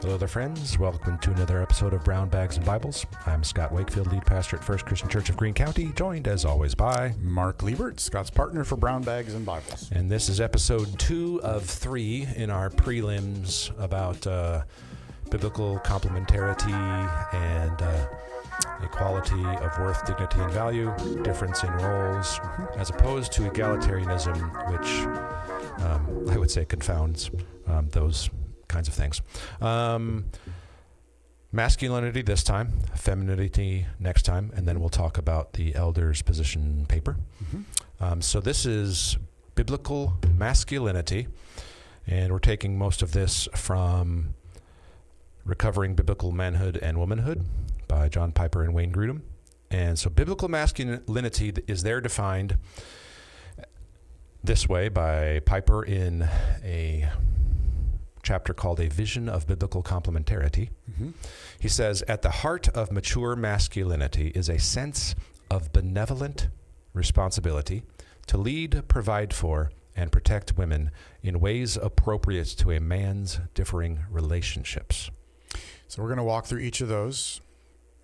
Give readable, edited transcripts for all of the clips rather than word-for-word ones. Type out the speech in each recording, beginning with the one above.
Hello there, friends. Welcome to another episode of Brown Bags and Bibles. I'm Scott Wakefield, lead pastor at First Christian Church of Greene County, joined as always by Mark Liebert, Scott's partner for Brown Bags and Bibles. And this is episode 2 of 3 in our prelims about biblical complementarity and equality of worth, dignity, and value, difference in roles, as opposed to egalitarianism, which I would say confounds those kinds of things. Masculinity this time, femininity next time, and then we'll talk about the elder's position paper. So this is biblical masculinity, and we're taking most of this from Recovering Biblical Manhood and Womanhood by John Piper and Wayne Grudem. And so biblical masculinity is there defined this way by Piper in a chapter called A Vision of Biblical Complementarity. He says, at the heart of mature masculinity is a sense of benevolent responsibility to lead, provide for, and protect women in ways appropriate to a man's differing relationships. So we're going to walk through each of those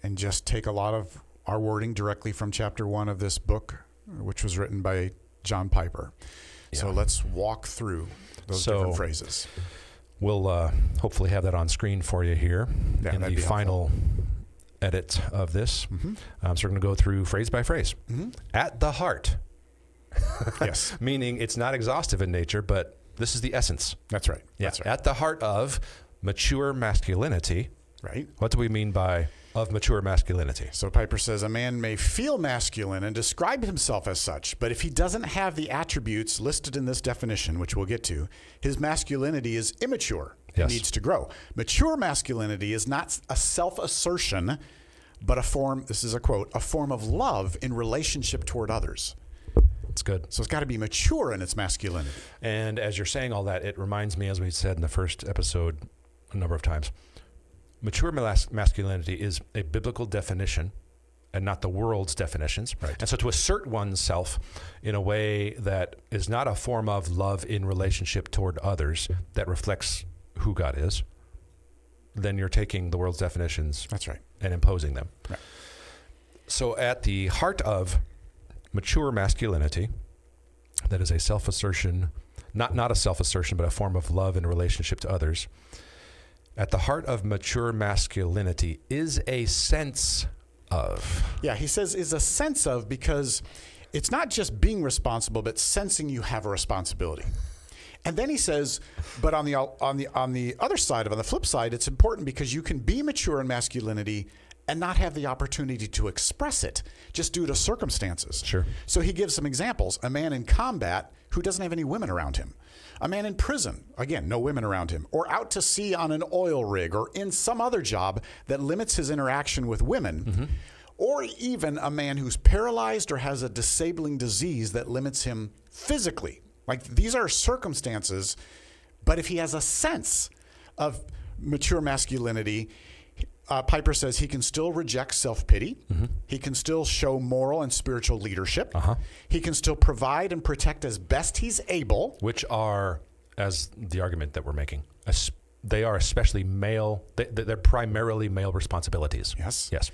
and just take a lot of our wording directly from chapter 1 of this book, which was written by John Piper. Yeah. So let's walk through those different phrases. We'll hopefully have that on screen for you here in the final edit of this. So we're going to go through phrase by phrase. At the heart. Yes. Meaning it's not exhaustive in nature, but this is the essence. That's right. Yeah. That's right. At the heart of mature masculinity. Right. What do we mean by of mature masculinity? So Piper says a man may feel masculine and describe himself as such, but if he doesn't have the attributes listed in this definition, which we'll get to, his masculinity is immature and needs to grow. Mature masculinity is not a self-assertion, but a form, this is a quote, a form of love in relationship toward others. It's good. So it's got to be mature in its masculinity. And as you're saying all that, it reminds me, as we said in the first episode a number of times, mature masculinity is a biblical definition and not the world's definitions. Right. And so to assert oneself in a way that is not a form of love in relationship toward others that reflects who God is, then you're taking the world's definitions. That's right. And imposing them. Right. So at the heart of mature masculinity, that is a self-assertion, not a self-assertion, but a form of love in relationship to others. At the heart of mature masculinity is a sense of. Yeah, he says is a sense of, because it's not just being responsible, but sensing you have a responsibility. And then he says, but on the other side, on the flip side, it's important because you can be mature in masculinity and not have the opportunity to express it just due to circumstances. Sure. So he gives some examples. A man in combat who doesn't have any women around him. A man in prison, again, no women around him, or out to sea on an oil rig or in some other job that limits his interaction with women, or even a man who's paralyzed or has a disabling disease that limits him physically. Like, these are circumstances, but if he has a sense of mature masculinity, Piper says he can still reject self-pity. He can still show moral and spiritual leadership. He can still provide and protect as best he's able. Which are, as the argument that we're making, they are especially male, they're primarily male responsibilities. Yes. Yes.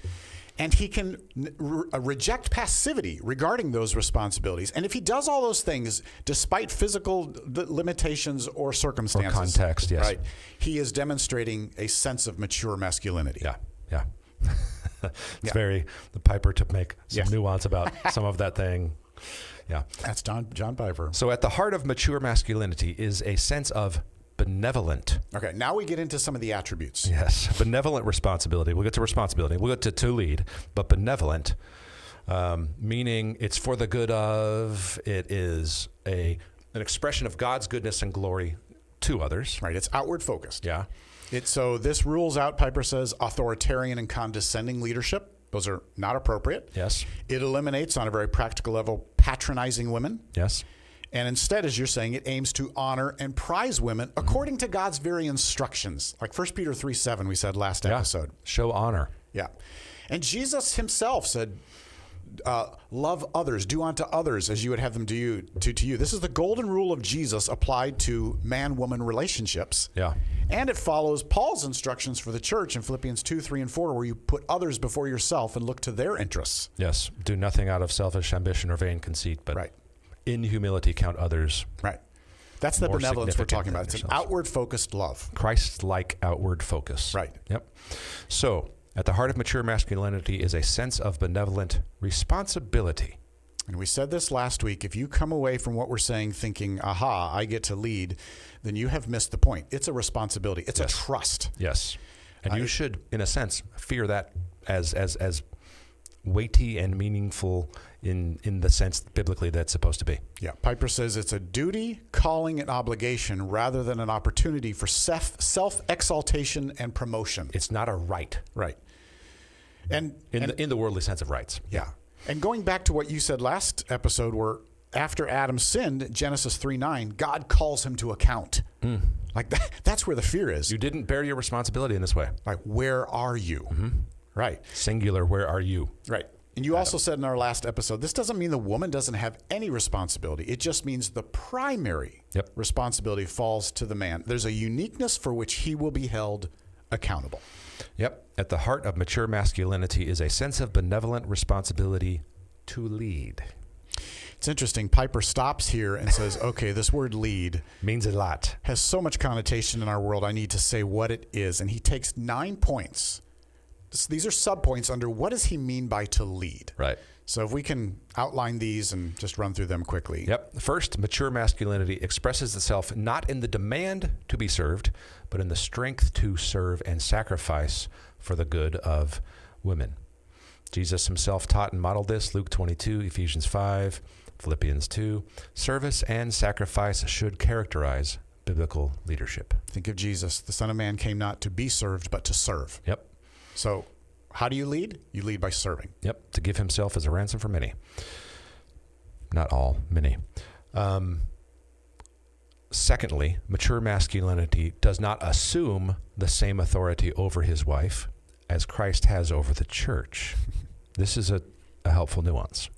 And he can reject passivity regarding those responsibilities. And if he does all those things, despite physical limitations or circumstances, or context, yes, right, he is demonstrating a sense of mature masculinity. Yeah. It's very the Piper to make some nuance about some of that thing. Yeah, that's John Piper. So at the heart of mature masculinity is a sense of benevolent. Okay, now we get into some of the attributes. Yes, benevolent responsibility. We'll get to responsibility. We'll get to lead, but benevolent, meaning it's for the good of, it is an expression of God's goodness and glory to others. Right, it's outward focused. Yeah. So this rules out, Piper says, authoritarian and condescending leadership. Those are not appropriate. Yes. It eliminates, on a very practical level, patronizing women. Yes. And instead, as you're saying, it aims to honor and prize women according to God's very instructions. Like 1 Peter 3:7 we said last episode. Show honor. Yeah. And Jesus himself said, love others, do unto others as you would have them do to you. This is the golden rule of Jesus applied to man-woman relationships. Yeah. And it follows Paul's instructions for the church in Philippians 2, 3, and 4, where you put others before yourself and look to their interests. Yes. Do nothing out of selfish ambition or vain conceit, but Right. in humility count others. Right. That's the more benevolence we're significant talking than about. It's an yourselves. outward-focused love. Christ-like outward focus. Right. Yep. So, at the heart of mature masculinity is a sense of benevolent responsibility. And we said this last week. If you come away from what we're saying thinking, aha, I get to lead, then you have missed the point. It's a responsibility. It's Yes. a trust. Yes. And you should, in a sense, fear that as weighty and meaningful in the sense biblically that's supposed to be. Yeah. Piper says it's a duty, calling, and obligation rather than an opportunity for self-exaltation and promotion. It's not a right. Right. And In the worldly sense of rights. yeah. And going back to what you said last episode, where after Adam sinned, Genesis 3:9, God calls him to account. Like that's where the fear is. You didn't bear your responsibility in this way. Like, where are you? Right. Singular, where are you? Right. And you also said in our last episode, this doesn't mean the woman doesn't have any responsibility. It just means the primary responsibility falls to the man. There's a uniqueness for which he will be held accountable. Yep. At the heart of mature masculinity is a sense of benevolent responsibility to lead. It's interesting. Piper stops here and says, okay, this word lead Means a lot. has so much connotation in our world. I need to say what it is. And he takes 9 points. These are subpoints under what does he mean by to lead? Right. So if we can outline these and just run through them quickly. Yep. First, mature masculinity expresses itself not in the demand to be served, but in the strength to serve and sacrifice for the good of women. Jesus himself taught and modeled this. Luke 22, Ephesians 5, Philippians 2. Service and sacrifice should characterize biblical leadership. Think of Jesus. The Son of Man came not to be served, but to serve. Yep. So how do you lead? You lead by serving. Yep. To give himself as a ransom for many. Not all, many. Secondly, mature masculinity does not assume the same authority over his wife as Christ has over the church. This is a helpful nuance.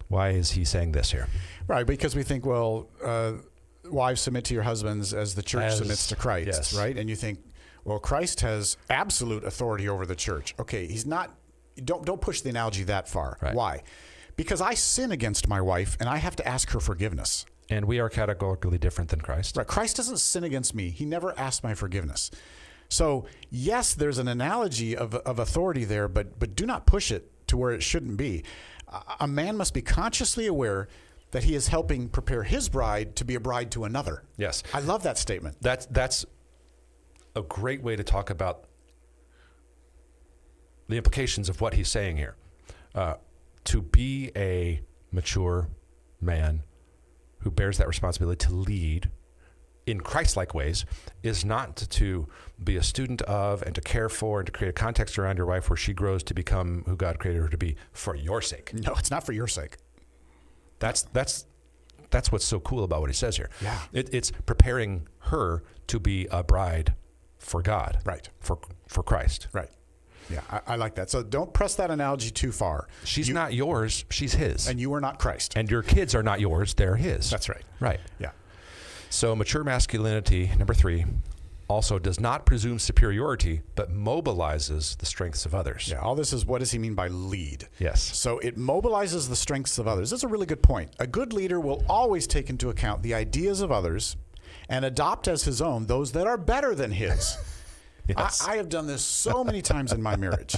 Why is he saying this here? Right, because we think, well, wives submit to your husbands as the church submits to Christ, yes. right? And you think, well, Christ has absolute authority over the church. Okay, he's not. Don't push the analogy that far. Right. Why? Because I sin against my wife and I have to ask her forgiveness. And we are categorically different than Christ. Right. Christ doesn't sin against me. He never asked my forgiveness. So yes, there's an analogy of authority there, but do not push it to where it shouldn't be. A man must be consciously aware that he is helping prepare his bride to be a bride to another. Yes. I love that statement. That's a great way to talk about the implications of what he's saying here. To be a mature man who bears that responsibility to lead in Christ-like ways is not to be a student of and to care for and to create a context around your wife where she grows to become who God created her to be for your sake. No, it's not for your sake. That's what's so cool about what he says here. Yeah. It's preparing her to be a bride for God. Right. For Christ. Right. Yeah, I like that. So don't press that analogy too far. She's not yours, she's his. And you are not Christ. And your kids are not yours, they're his. That's right. Right. Yeah. So mature masculinity, number 3, also does not presume superiority, but mobilizes the strengths of others. Yeah, all this is what does he mean by lead? Yes. So it mobilizes the strengths of others. That's a really good point. A good leader will always take into account the ideas of others and adopt as his own those that are better than his. Yes. I have done this so many times in my marriage.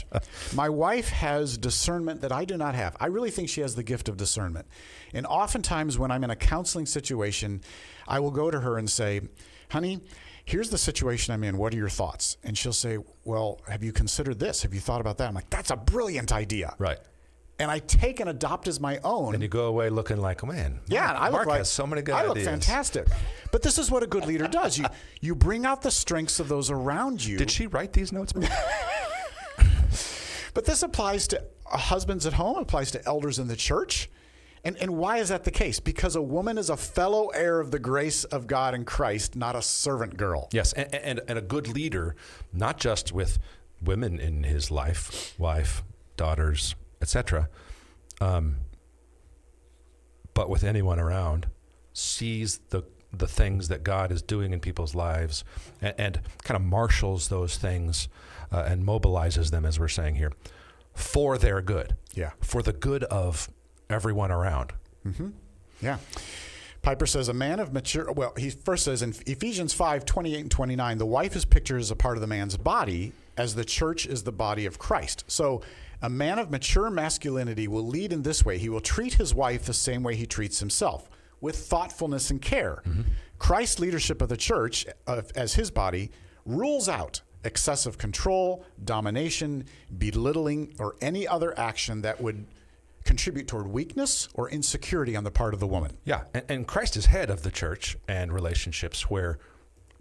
My wife has discernment that I do not have. I really think she has the gift of discernment. And oftentimes when I'm in a counseling situation, I will go to her and say, honey, here's the situation I'm in. What are your thoughts? And she'll say, well, have you considered this? Have you thought about that? I'm like, that's a brilliant idea. Right. And I take and adopt as my own. And you go away looking like, oh man, Mark has so many good ideas. I look fantastic. But this is what a good leader does. You bring out the strengths of those around you. Did she write these notes? But this applies to husbands at home. It applies to elders in the church. And why is that the case? Because a woman is a fellow heir of the grace of God in Christ, not a servant girl. Yes, and a good leader, not just with women in his life, wife, daughters, etc., but with anyone around, sees the things that God is doing in people's lives and kind of marshals those things and mobilizes them, as we're saying here, for their good. Yeah. For the good of everyone around. Mm-hmm. Yeah. Piper says, a man of mature, well, he first says in Ephesians 5:28 and 29, the wife is pictured as a part of the man's body, as the church is the body of Christ. So a man of mature masculinity will lead in this way. He will treat his wife the same way he treats himself, with thoughtfulness and care. Mm-hmm. Christ's leadership of the church, as his body, rules out excessive control, domination, belittling, or any other action that would contribute toward weakness or insecurity on the part of the woman. Yeah, and Christ is head of the church and relationships, where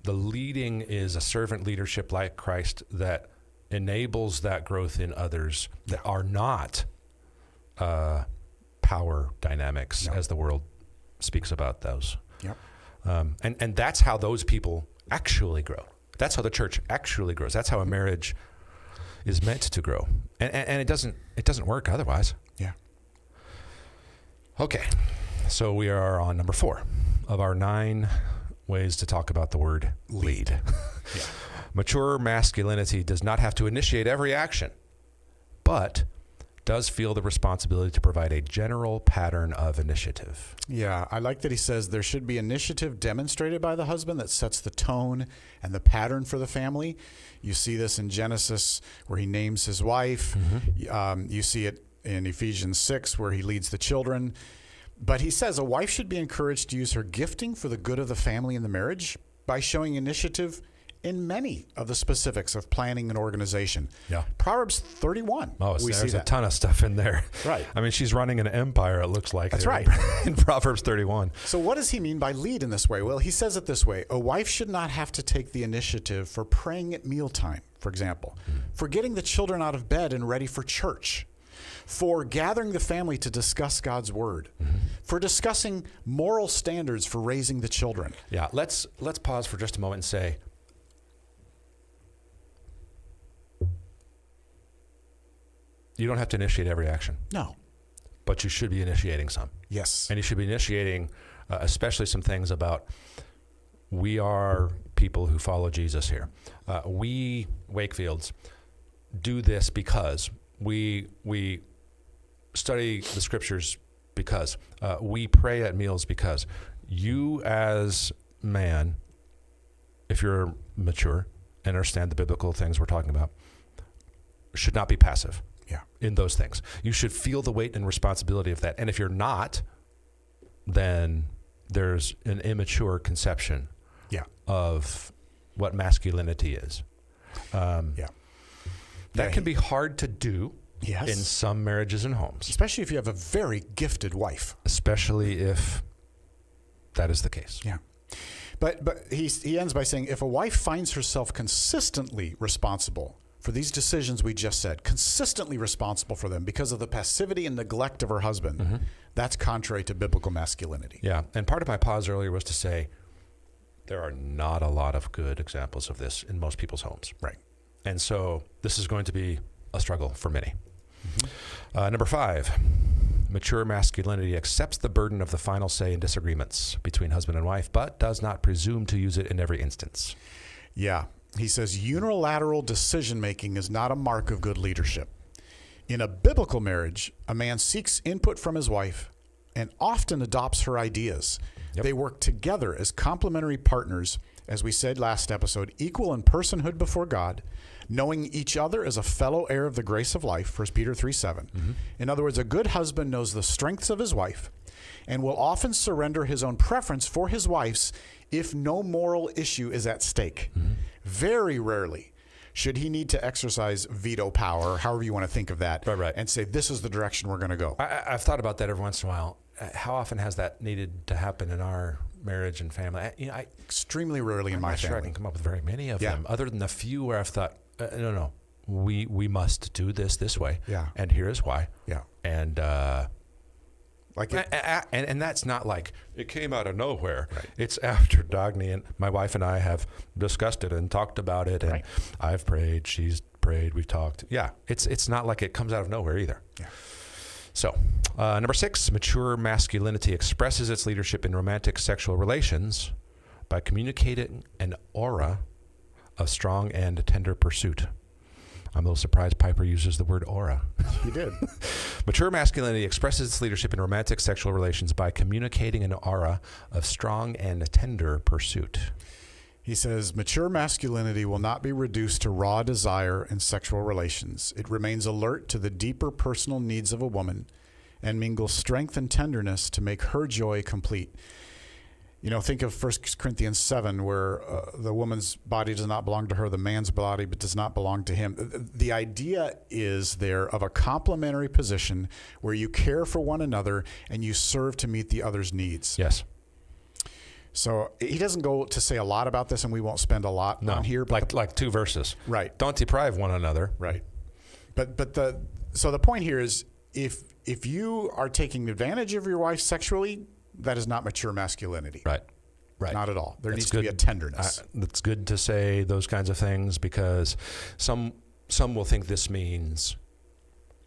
the leading is a servant leadership like Christ that enables that growth in others that are not power dynamics, as the world speaks about those. Yep. And that's how those people actually grow. That's how the church actually grows. That's how a marriage is meant to grow. And it doesn't work otherwise. Yeah. Okay, so we are on number 4 of our 9 ways to talk about the word lead. Yeah. Mature masculinity does not have to initiate every action, but does feel the responsibility to provide a general pattern of initiative. Yeah, I like that he says there should be initiative demonstrated by the husband that sets the tone and the pattern for the family. You see this in Genesis where he names his wife. Mm-hmm. You see it in Ephesians 6 where he leads the children. But he says a wife should be encouraged to use her gifting for the good of the family and the marriage by showing initiative in many of the specifics of planning and organization. Yeah. Proverbs 31. Oh, there's a ton of stuff in there. Right. I mean, she's running an empire, it looks like. That's right. In Proverbs 31. So what does he mean by lead in this way? Well, he says it this way. A wife should not have to take the initiative for praying at mealtime, for example, for getting the children out of bed and ready for church, for gathering the family to discuss God's word, for discussing moral standards for raising the children. Yeah, let's pause for just a moment and say, you don't have to initiate every action. No. But you should be initiating some. Yes. And you should be initiating especially some things about, we are people who follow Jesus here. We, Wakefields, do this because we study the scriptures because we pray at meals because you as man, if you're mature and understand the biblical things we're talking about, should not be passive. In those things. You should feel the weight and responsibility of that. And if you're not, then there's an immature conception of what masculinity is. That can be hard to do in some marriages and homes. Especially if you have a very gifted wife. Especially if that is the case. Yeah. But he ends by saying, if a wife finds herself consistently responsible for these decisions we just said, consistently responsible for them because of the passivity and neglect of her husband, that's contrary to biblical masculinity. Yeah, and part of my pause earlier was to say there are not a lot of good examples of this in most people's homes. Right. And so this is going to be a struggle for many. Number 5, mature masculinity accepts the burden of the final say in disagreements between husband and wife, but does not presume to use it in every instance. Yeah. He says unilateral decision-making is not a mark of good leadership. In a biblical marriage, a man seeks input from his wife and often adopts her ideas. Yep. They work together as complementary partners, as we said last episode, equal in personhood before God, knowing each other as a fellow heir of the grace of life, 1 Peter 3:7. In other words, a good husband knows the strengths of his wife and will often surrender his own preference for his wife's if no moral issue is at stake. Very rarely should he need to exercise veto power, however you want to think of that, and say, this is the direction we're going to go. I've thought about that every once in a while. How often has that needed to happen in our marriage and family? Extremely rarely in my family. I'm not sure I can come up with very many of them, other than the few where I've thought, no, we must do this way, and here is why. And and that's not like it came out of nowhere. Right. It's after Dagny and my wife and I have discussed it and talked about it, and I've prayed, she's prayed, we've talked. Yeah, it's not like it comes out of nowhere either. Yeah. So, number 6, mature masculinity expresses its leadership in romantic sexual relations by communicating an aura of strong and tender pursuit. I'm a little surprised Piper uses the word aura. He did. Mature masculinity expresses its leadership in romantic sexual relations by communicating an aura of strong and tender pursuit. He says, mature masculinity will not be reduced to raw desire in sexual relations. It remains alert to the deeper personal needs of a woman and mingles strength and tenderness to make her joy complete. You know, think of 1 Corinthians 7, where the woman's body does not belong to her, the man's body but does not belong to him. The idea is there of a complementary position where you care for one another and you serve to meet the other's needs. Yes. So he doesn't go to say a lot about this, and we won't spend a lot on here. But like 2 verses. Right. Don't deprive one another. Right. So the point here is if you are taking advantage of your wife sexually, that is not mature masculinity. Right. Not at all. There That's needs good. to be a tenderness. It's good to say those kinds of things because some will think this means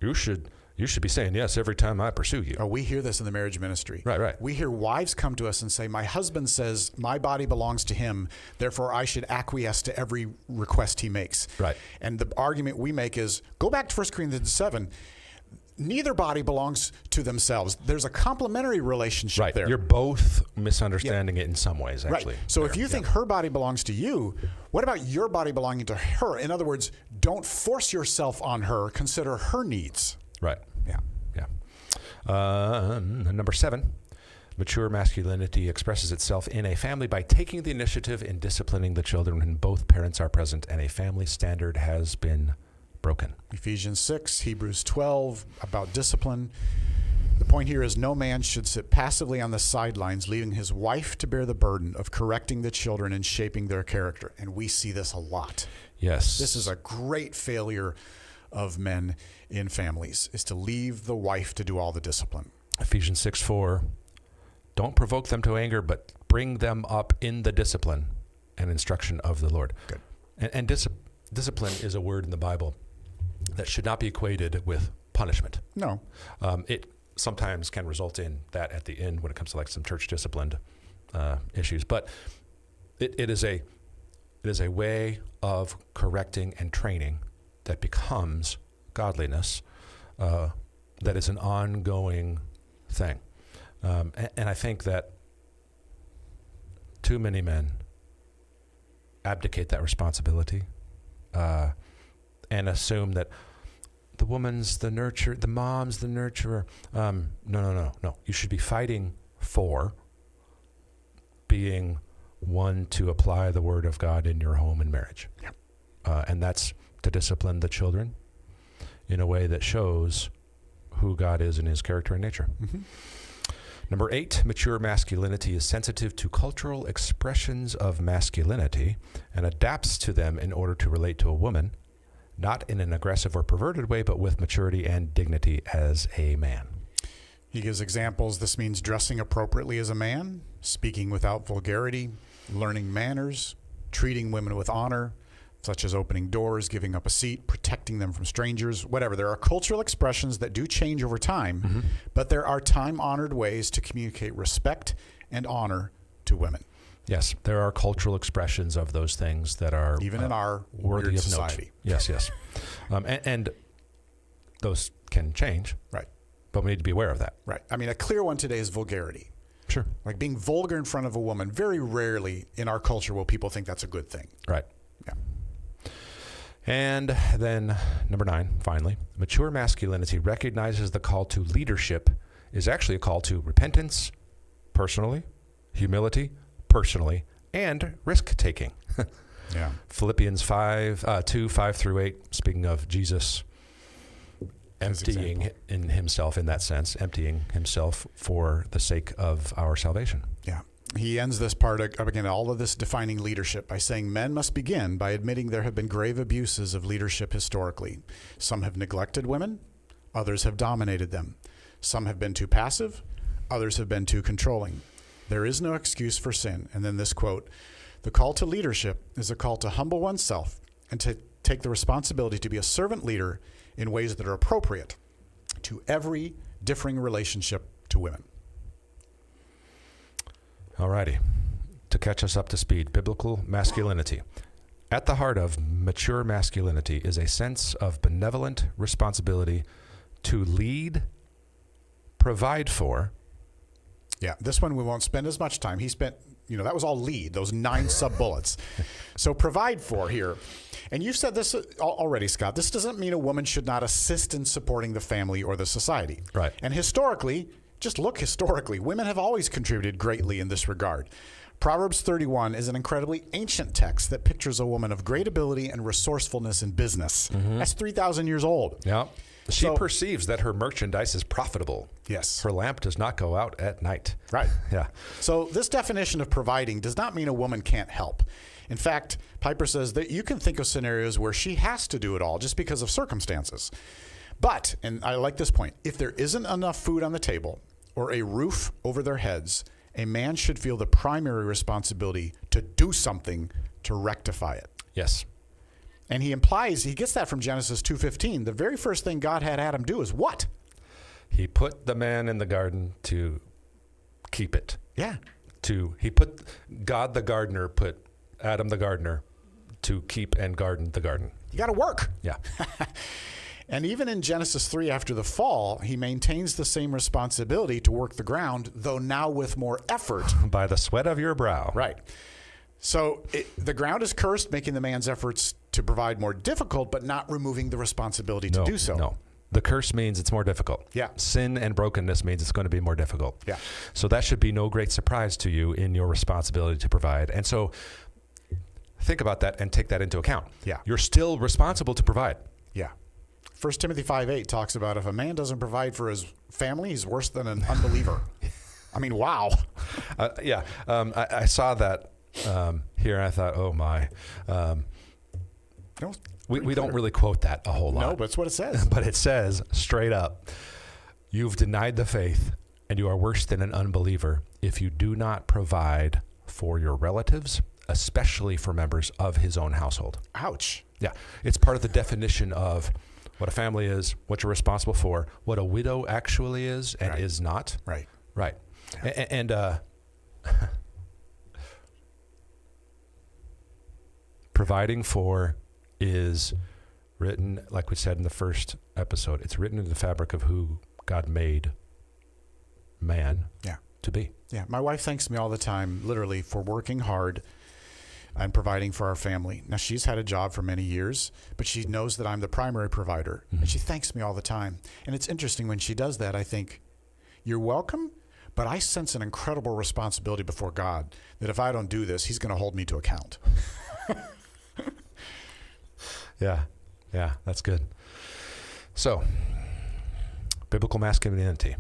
you should be saying yes every time I pursue you. Oh, we hear this in the marriage ministry. Right. We hear wives come to us and say, my husband says my body belongs to him, therefore I should acquiesce to every request he makes. Right. And the argument we make is, go back to 1 Corinthians 7. Neither body belongs to themselves. There's a complementary relationship there. You're both misunderstanding it in some ways, actually. Right. So if you think her body belongs to you, what about your body belonging to her? In other words, don't force yourself on her. Consider her needs. Right. Yeah. Number 7, mature masculinity expresses itself in a family by taking the initiative in disciplining the children when both parents are present and a family standard has been broken. Ephesians 6, Hebrews 12, about discipline. The point here is no man should sit passively on the sidelines, leaving his wife to bear the burden of correcting the children and shaping their character. And we see this a lot. Yes. This is a great failure of men in families, is to leave the wife to do all the discipline. Ephesians 6:4, don't provoke them to anger, but bring them up in the discipline and instruction of the Lord. Good. And discipline is a word in the Bible that should not be equated with punishment. No. It sometimes can result in that at the end when it comes to like some church disciplined issues, but it is a way of correcting and training that becomes godliness, that is an ongoing thing. And I think that too many men abdicate that responsibility and assume that the woman's the nurturer, the mom's the nurturer. No. You should be fighting for being one to apply the word of God in your home and marriage. Yeah. And that's to discipline the children in a way that shows who God is in his character and nature. Mm-hmm. Number 8, mature masculinity is sensitive to cultural expressions of masculinity and adapts to them in order to relate to a woman, not in an aggressive or perverted way, but with maturity and dignity as a man. He gives examples. This means dressing appropriately as a man, speaking without vulgarity, learning manners, treating women with honor, such as opening doors, giving up a seat, protecting them from strangers, whatever. There are cultural expressions that do change over time, but there are time-honored ways to communicate respect and honor to women. Yes, there are cultural expressions of those things that are even in our worthy weird of society. Note. Yes. And those can change. Right. But we need to be aware of that. Right. I mean, a clear one today is vulgarity. Sure. Like being vulgar in front of a woman. Very rarely in our culture will people think that's a good thing. Right. Yeah. And then number 9, finally, mature masculinity recognizes the call to leadership is actually a call to repentance, personally, humility, personally, and risk-taking. Yeah. Philippians 2:5-8, speaking of Jesus emptying in himself in that sense, emptying himself for the sake of our salvation. Yeah. He ends this part, again, all of this defining leadership by saying men must begin by admitting there have been grave abuses of leadership historically. Some have neglected women, others have dominated them. Some have been too passive, others have been too controlling. There is no excuse for sin. And then this quote, the call to leadership is a call to humble oneself and to take the responsibility to be a servant leader in ways that are appropriate to every differing relationship to women. All righty. To catch us up to speed, biblical masculinity. At the heart of mature masculinity is a sense of benevolent responsibility to lead, provide for. Yeah, this one we won't spend as much time. He spent, that was all lead, those 9 sub-bullets. So provide for here. And you've said this already, Scott. This doesn't mean a woman should not assist in supporting the family or the society. Right. And historically, just look historically, women have always contributed greatly in this regard. Proverbs 31 is an incredibly ancient text that pictures a woman of great ability and resourcefulness in business. That's 3,000 years old. Yeah. She perceives that her merchandise is profitable. Yes. Her lamp does not go out at night. Right. Yeah. So this definition of providing does not mean a woman can't help. In fact, Piper says that you can think of scenarios where she has to do it all just because of circumstances. But, and I like this point, if there isn't enough food on the table or a roof over their heads, a man should feel the primary responsibility to do something to rectify it. Yes. And he implies, he gets that from Genesis 2:15. The very first thing God had Adam do is what? He put the man in the garden to keep it. Yeah. God the gardener put Adam the gardener to keep and garden the garden. You got to work. Yeah. And even in Genesis 3, after the fall, he maintains the same responsibility to work the ground, though now with more effort. By the sweat of your brow. Right. So the ground is cursed, making the man's efforts to provide more difficult, but not removing the responsibility to do so. No. The curse means it's more difficult. Yeah. Sin and brokenness means it's going to be more difficult. Yeah. So that should be no great surprise to you in your responsibility to provide. And so think about that and take that into account. Yeah. You're still responsible to provide. Yeah. 1 Timothy 5:8 talks about if a man doesn't provide for his family, he's worse than an unbeliever. I mean, wow. I saw that here, and I thought, oh my. We don't really quote that a whole lot. No, but it's what it says. But it says straight up, you've denied the faith, and you are worse than an unbeliever if you do not provide for your relatives, especially for members of his own household. Ouch. Yeah, it's part of the definition of what a family is, what you're responsible for, what a widow actually is and is not. Right. Right. Yeah. And providing for is written, like we said in the first episode, it's written in the fabric of who God made man to be. Yeah. My wife thanks me all the time, literally, for working hard and providing for our family. Now, she's had a job for many years, but she knows that I'm the primary provider, and she thanks me all the time. And it's interesting when she does that, I think, you're welcome, but I sense an incredible responsibility before God that if I don't do this, he's going to hold me to account. Yeah, that's good. So, biblical masculinity.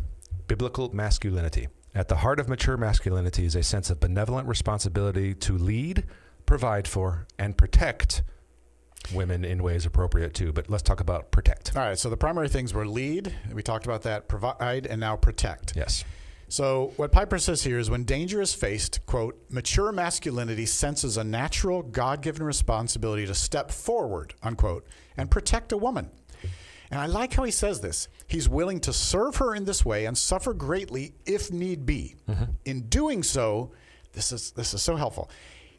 Biblical masculinity. At the heart of mature masculinity is a sense of benevolent responsibility to lead, provide for, and protect women in ways appropriate too. But let's talk about protect. All right, so the primary things were lead, we talked about that, provide, and now protect. Yes. So what Piper says here is when danger is faced, quote, mature masculinity senses a natural God-given responsibility to step forward, unquote, and protect a woman. And I like how he says this. He's willing to serve her in this way and suffer greatly if need be. In doing so, this is so helpful.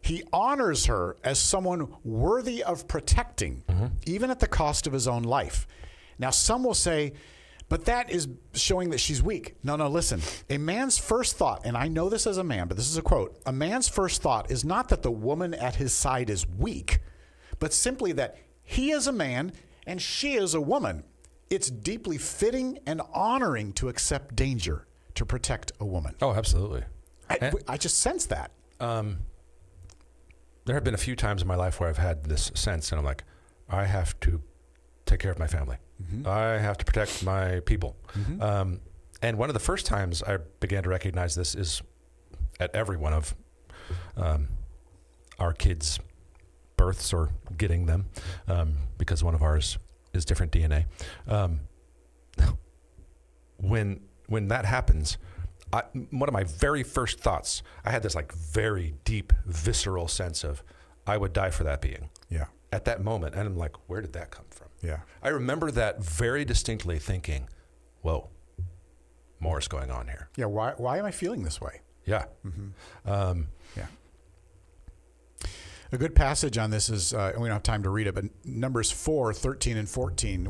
He honors her as someone worthy of protecting, even at the cost of his own life. Now, some will say, but that is showing that she's weak. No, listen. A man's first thought, and I know this as a man, but this is a quote, a man's first thought is not that the woman at his side is weak, but simply that he is a man and she is a woman. It's deeply fitting and honoring to accept danger to protect a woman. Oh, absolutely. I just sense that. There have been a few times in my life where I've had this sense, and I'm like, I have to take care of my family. I have to protect my people. And one of the first times I began to recognize this is at every one of our kids' births or getting them, because one of ours is different DNA. When that happens, one of my very first thoughts, I had this like very deep, visceral sense of, I would die for that being. Yeah. At that moment. And I'm like, where did that come from? Yeah. I remember that very distinctly thinking, whoa, more is going on here. Yeah. Why am I feeling this way? Yeah. Yeah. A good passage on this is, and we don't have time to read it, but Numbers 4:13 and 14,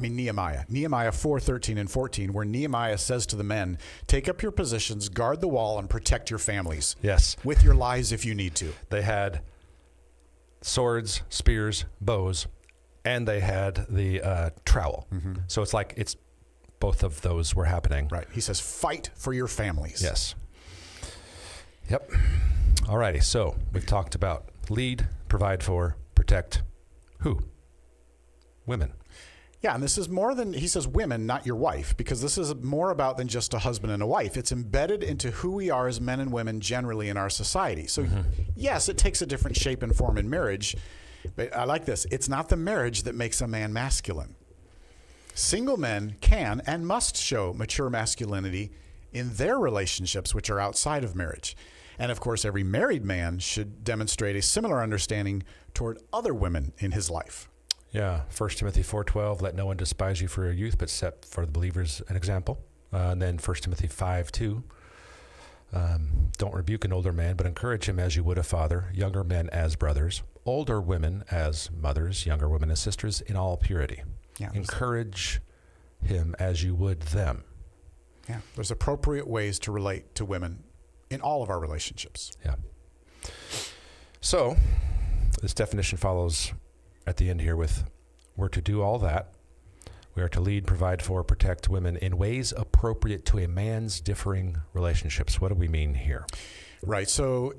Nehemiah 4:13 and 14, where Nehemiah says to the men, take up your positions, guard the wall, and protect your families. Yes. With your lives if you need to. They had swords, spears, bows, and they had the trowel. So it's both of those were happening. Right. He says, fight for your families. Yes. Yep. All righty. So we've talked about lead, provide for, protect. Who? Women. Yeah, and this is more than, he says women, not your wife, because this is more about than just a husband and a wife. It's embedded into who we are as men and women generally in our society. So yes, it takes a different shape and form in marriage, but I like this. It's not the marriage that makes a man masculine. Single men can and must show mature masculinity in their relationships, which are outside of marriage. And of course, every married man should demonstrate a similar understanding toward other women in his life. Yeah. 1 Timothy 4:12, let no one despise you for your youth, but set for the believers an example. And then 1 Timothy 5:2, don't rebuke an older man, but encourage him as you would a father, younger men as brothers, older women as mothers, younger women as sisters, in all purity. Yeah. Encourage him as you would them. Yeah. There's appropriate ways to relate to women in all of our relationships. Yeah. So this definition follows at the end here with, we're to do all that. We are to lead, provide for, protect women in ways appropriate to a man's differing relationships. What do we mean here? Right. So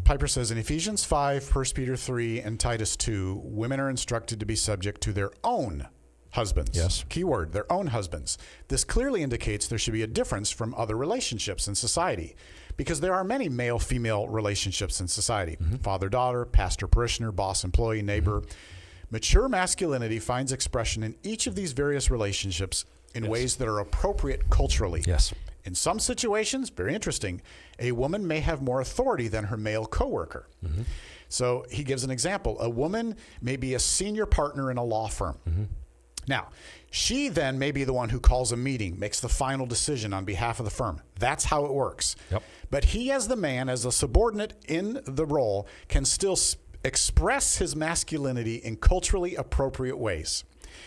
Piper says in Ephesians 5, 1 Peter 3, and Titus 2, women are instructed to be subject to their own husbands. Yes. Keyword, their own husbands. This clearly indicates there should be a difference from other relationships in society, because there are many male-female relationships in society. Father-daughter, pastor-parishioner, boss-employee, neighbor. Mature masculinity finds expression in each of these various relationships in ways that are appropriate culturally. Yes. In some situations, very interesting, a woman may have more authority than her male coworker. So he gives an example. A woman may be a senior partner in a law firm. Now, she then may be the one who calls a meeting, makes the final decision on behalf of the firm. That's how it works. Yep. But he, as the man, as a subordinate in the role, can still express his masculinity in culturally appropriate ways.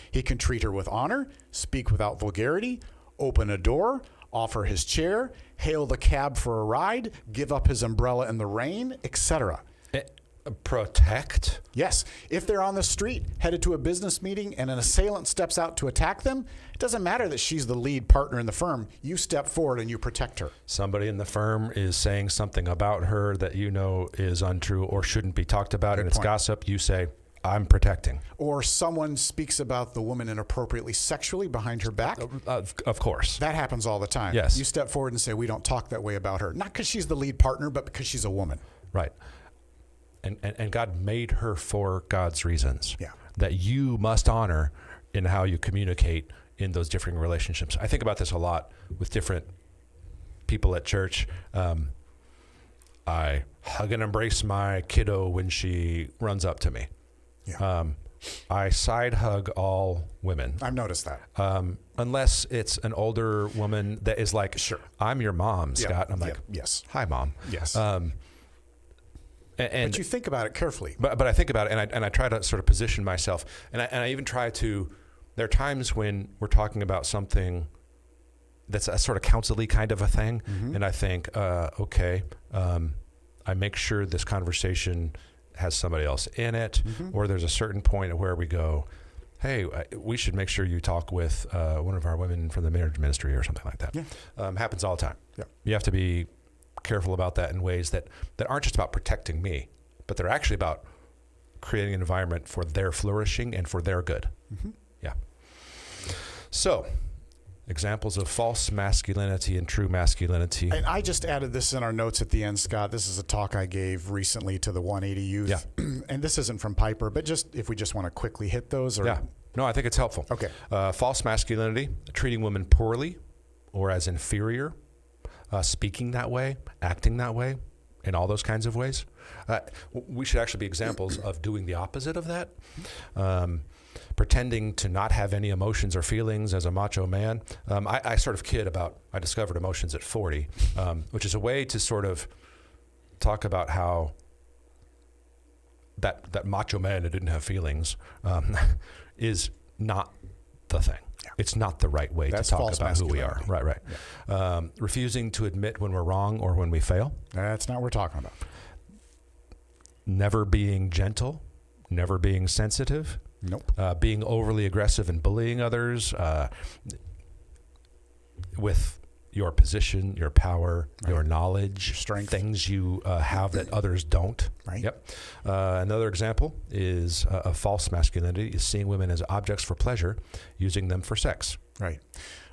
He can treat her with honor, speak without vulgarity, open a door, offer his chair, hail the cab for a ride, give up his umbrella in the rain, etc. Protect? Yes. If they're on the street, headed to a business meeting, and an assailant steps out to attack them, it doesn't matter that she's the lead partner in the firm. You step forward and you protect her. Somebody in the firm is saying something about her that you know is untrue or shouldn't be talked about, and it's gossip. You say, I'm protecting. Or someone speaks about the woman inappropriately sexually behind her back. Of course. That happens all the time. Yes. You step forward and say, we don't talk that way about her. Not because she's the lead partner, but because she's a woman. Right. And God made her for God's reasons. Yeah. That you must honor in how you communicate in those differing relationships. I think about this a lot with different people at church. I hug and embrace my kiddo when she runs up to me. Yeah. I side hug all women. I've noticed that. Unless it's an older woman that is like, Sure. I'm your mom, Scott. I'm like, yes. Hi, Mom. Yes. And but you think about it carefully. But I think about it, and I try to sort of position myself, and I even try to. There are times when we're talking about something that's a sort of counsel-y kind of a thing, and I think, okay, I make sure this conversation has somebody else in it, or there's a certain point at where we go, hey, we should make sure you talk with one of our women from the marriage ministry or something like that. Yeah. Happens all the time. Yeah. You have to be careful about that in ways that aren't just about protecting me, but they're actually about creating an environment for their flourishing and for their good. Yeah. So, examples of false masculinity and true masculinity. And I just added this in our notes at the end, Scott. This is a talk I gave recently to the 180 youth. Yeah. And this isn't from Piper, but just if we just want to quickly hit those. Or, Yeah. No, I think it's helpful. Okay. False masculinity, treating women poorly or as inferior, speaking that way, acting that way, in all those kinds of ways. We should actually be examples of doing the opposite of that. pretending to not have any emotions or feelings as a macho man. I sort of kid about I discovered emotions at 40, which is a way to sort of talk about how that macho man that didn't have feelings is not the thing. Yeah. It's not the right way to talk about who we are. Right. Yeah. Refusing to admit when we're wrong or when we fail. That's not what we're talking about. Never being gentle, never being sensitive. Nope. Being overly aggressive and bullying others with your position, your power, your knowledge, your strength, things you have that others don't. Right. Yep. Another example is a false masculinity is seeing women as objects for pleasure, using them for sex. Right.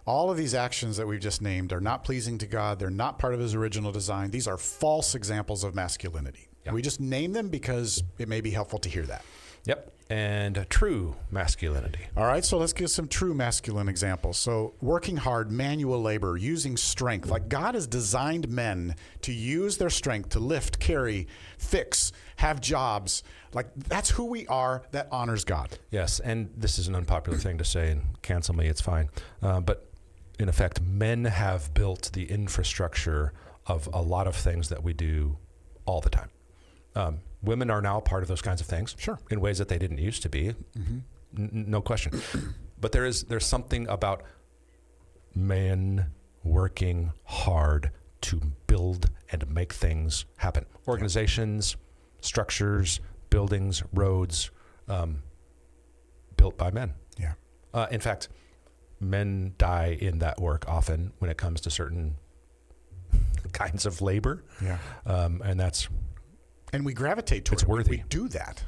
All of these actions that we've just named are not pleasing to God. They're not part of his original design. These are false examples of masculinity. Yep. We just name them because it may be helpful to hear that. Yep. And true masculinity. All right, so let's give some true masculine examples. So working hard, manual labor, using strength. Like God has designed men to use their strength to lift, carry, fix, have jobs. Like that's who we are. That honors God. Yes, and this is an unpopular thing to say, and cancel me, it's fine. But in effect, men have built the infrastructure of a lot of things that we do all the time. Women are now part of those kinds of things, sure, in ways that they didn't used to be, no question. But there's something about men working hard to build and make things happen. Organizations, structures, buildings, roads, built by men. Yeah. In fact, men die in that work often when it comes to certain kinds of labor. Yeah. And we gravitate towards it. Worthy. We do that.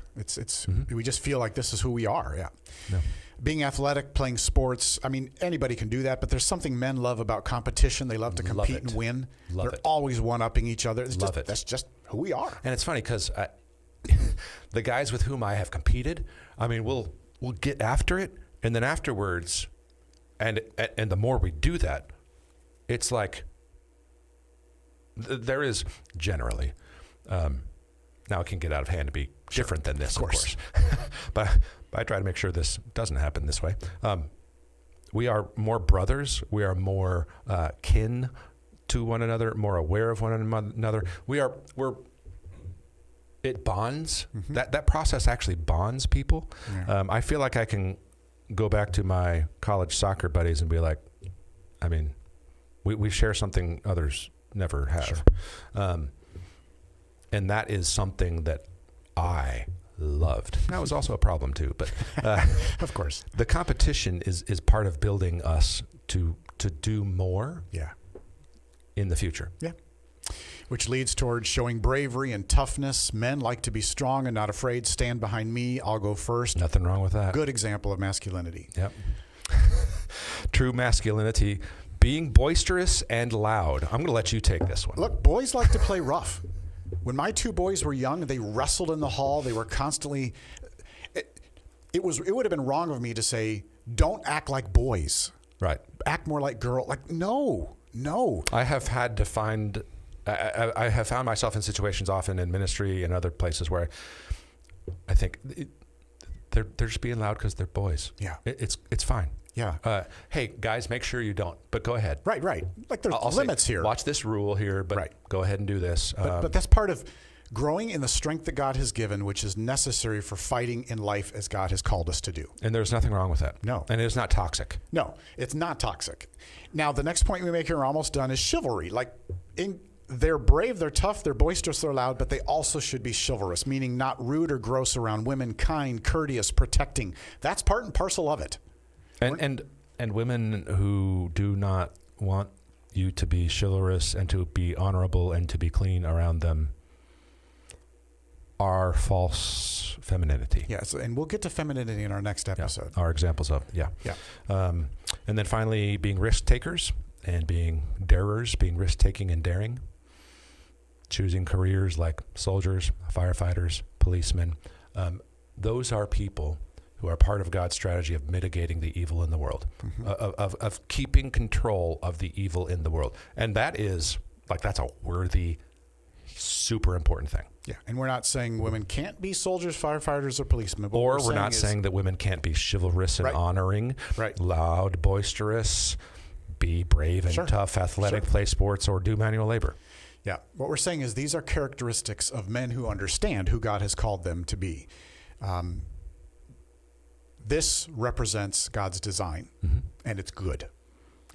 We just feel like this is who we are. Yeah. No. Being athletic, playing sports. I mean, anybody can do that, but there's something men love about competition. They love to compete and win. They're always one-upping each other. That's just who we are. And it's funny because the guys with whom I have competed, I mean, we'll get after it, and then afterwards, and the more we do that, it's like there is generally. Now it can get out of hand to be different than this, of course. But I try to make sure this doesn't happen this way. We are more brothers. We are more kin to one another, more aware of one another. It bonds. Mm-hmm. That process actually bonds people. Yeah. I feel like I can go back to my college soccer buddies and be like, I mean, we share something others never have. Sure. And that is something that I loved. That was also a problem too, but of course, the competition is part of building us to do more. Yeah. In the future. Yeah. Which leads towards showing bravery and toughness. Men like to be strong and not afraid. Stand behind me. I'll go first. Nothing wrong with that. Good example of masculinity. Yep. True masculinity. Being boisterous and loud. I'm going to let you take this one. Look, boys like to play rough. When my two boys were young, they wrestled in the hall. They were constantly. It would have been wrong of me to say, "Don't act like boys." Right. Act more like girl. Like no. I have had to find. I have found myself in situations often in ministry and other places where I think they're just being loud because they're boys. Yeah. It's fine. Yeah. Hey, guys, make sure you don't. But go ahead. Right. Like there's limits here. Watch this rule here, but go ahead and do this. But that's part of growing in the strength that God has given, which is necessary for fighting in life as God has called us to do. And there's nothing wrong with that. No. And it's not toxic. No, it's not toxic. Now, the next point we make here, almost done, is chivalry. Like, they're brave, they're tough, they're boisterous, they're loud, but they also should be chivalrous, meaning not rude or gross around women, kind, courteous, protecting. That's part and parcel of it. And women who do not want you to be chivalrous and to be honorable and to be clean around them are false femininity. Yes, and we'll get to femininity in our next episode. Yeah, our examples of, yeah. And then finally, being risk takers and being darers, being risk taking and daring, choosing careers like soldiers, firefighters, policemen. Those are people who are part of God's strategy of mitigating the evil in the world, of keeping control of the evil in the world. And that is, like, that's a worthy, Super important thing. Yeah, and we're not saying women can't be soldiers, firefighters, or policemen. But Or what we're not saying that women can't be chivalrous and Right. honoring, Right. loud, boisterous, be brave and Sure. tough, athletic, play sports, or do manual labor. Yeah, what we're saying is these are characteristics of men who understand who God has called them to be. This represents God's design, and it's good.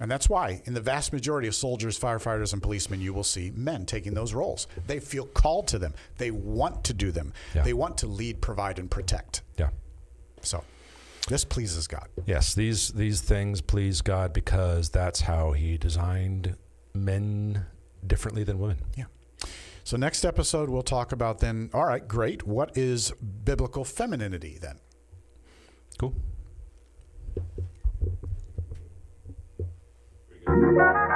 And that's why in the vast majority of soldiers, firefighters, and policemen, you will see men taking those roles. They feel called to them. They want to do them. Yeah. They want to lead, provide, and protect. Yeah. So this pleases God. Yes, these things please God because that's how he designed men differently than women. Yeah. So next episode, we'll talk about then, all right, great. What is biblical femininity then? Cool. Pretty good.